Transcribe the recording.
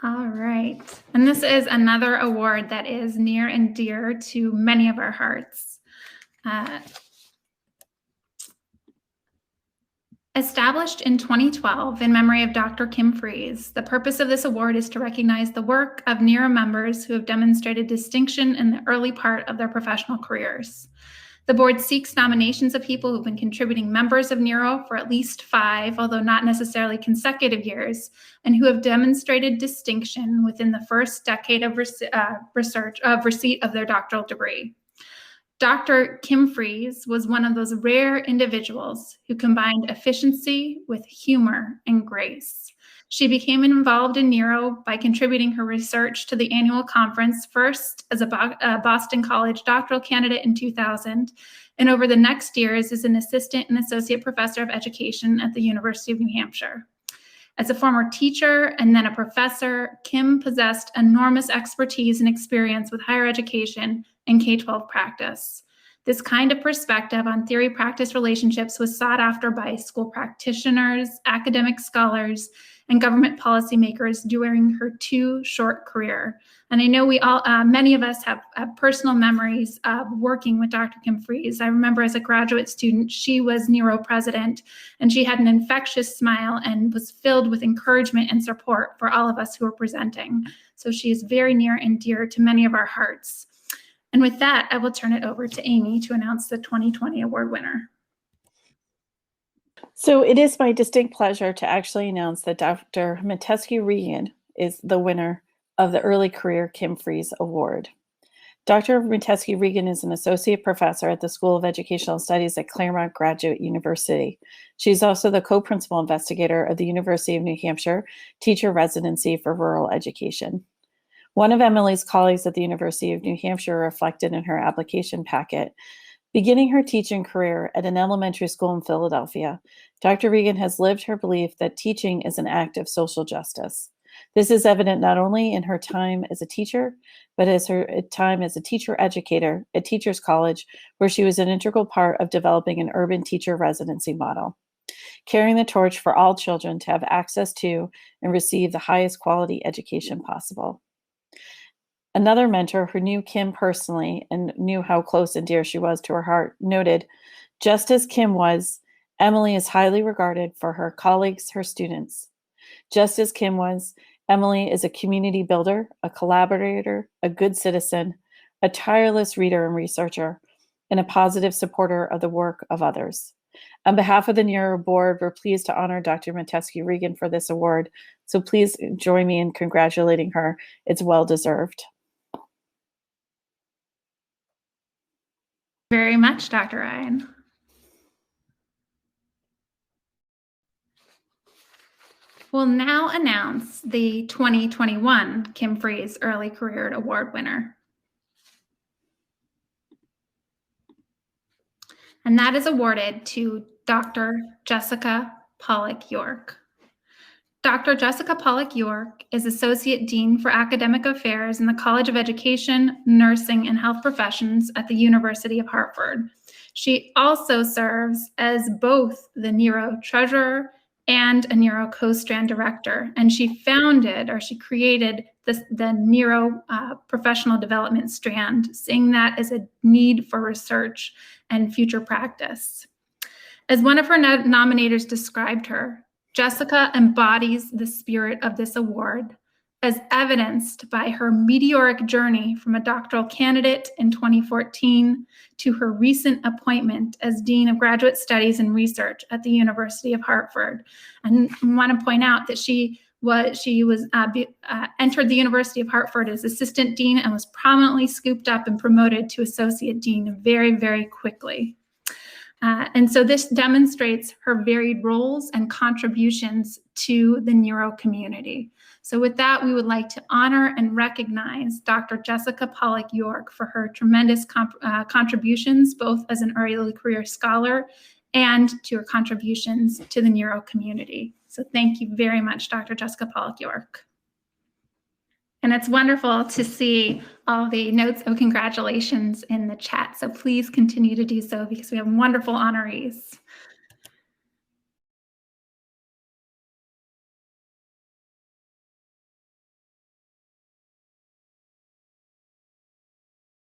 All right. And this is another award that is near and dear to many of our hearts. Established in 2012 in memory of Dr. Kim Fries, the purpose of this award is to recognize the work of NEERO members who have demonstrated distinction in the early part of their professional careers. The board seeks nominations of people who've been contributing members of NEERO for at least 5, although not necessarily consecutive years, and who have demonstrated distinction within the first decade of receipt of their doctoral degree. Dr. Kim Fries was one of those rare individuals who combined efficiency with humor and grace. She became involved in NEERO by contributing her research to the annual conference, first as a Boston College doctoral candidate in 2000, and over the next years as an assistant and associate professor of education at the University of New Hampshire. As a former teacher and then a professor, Kim possessed enormous expertise and experience with higher education and K-12 practice. This kind of perspective on theory-practice relationships was sought after by school practitioners, academic scholars, and government policymakers during her short career. And I know we all, many of us have personal memories of working with Dr. Kim Fries. I remember as a graduate student, she was NEERO president, and she had an infectious smile and was filled with encouragement and support for all of us who were presenting. So she is very near and dear to many of our hearts. And with that, I will turn it over to Amy to announce the 2020 award winner. So it is my distinct pleasure to actually announce that Dr. Metesky-Regan is the winner of the Early Career Kim Fries Award. Dr. Metesky-Regan is an associate professor at the School of Educational Studies at Claremont Graduate University. She's also the co-principal investigator of the University of New Hampshire Teacher Residency for Rural Education. One of Emily's colleagues at the University of New Hampshire reflected in her application packet. Beginning her teaching career at an elementary school in Philadelphia, Dr. Regan has lived her belief that teaching is an act of social justice. This is evident not only in her time as a teacher, but as her time as a teacher educator at Teachers College, where she was an integral part of developing an urban teacher residency model, carrying the torch for all children to have access to and receive the highest quality education possible. Another mentor who knew Kim personally and knew how close and dear she was to her heart noted, just as Kim was, Emily is highly regarded for her colleagues, her students. Just as Kim was, Emily is a community builder, a collaborator, a good citizen, a tireless reader and researcher, and a positive supporter of the work of others. On behalf of the NEERO board, we're pleased to honor Dr. Metesky-Regan for this award. So please join me in congratulating her. It's well-deserved. Very much, Dr. Ryan. We'll now announce the 2021 Kim Fries Early Career Award winner. And that is awarded to Dr. Jessica Pollock York. Dr. Jessica Pollock York is Associate Dean for Academic Affairs in the College of Education, Nursing, and Health Professions at the University of Hartford. She also serves as both the NEERO Treasurer and a NEERO Co-Strand Director, and she created the NEERO Professional Development Strand, seeing that as a need for research and future practice. As one of her nominators described her, Jessica embodies the spirit of this award, as evidenced by her meteoric journey from a doctoral candidate in 2014 to her recent appointment as Dean of Graduate Studies and Research at the University of Hartford. And I want to point out that she entered the University of Hartford as Assistant Dean and was prominently scooped up and promoted to Associate Dean very, very quickly. And so this demonstrates her varied roles and contributions to the NEERO community. So with that, we would like to honor and recognize Dr. Jessica Pollock York for her tremendous contributions, both as an early career scholar and to her contributions to the NEERO community. So thank you very much, Dr. Jessica Pollock York. And it's wonderful to see all the notes of congratulations in the chat. So please continue to do so because we have wonderful honorees.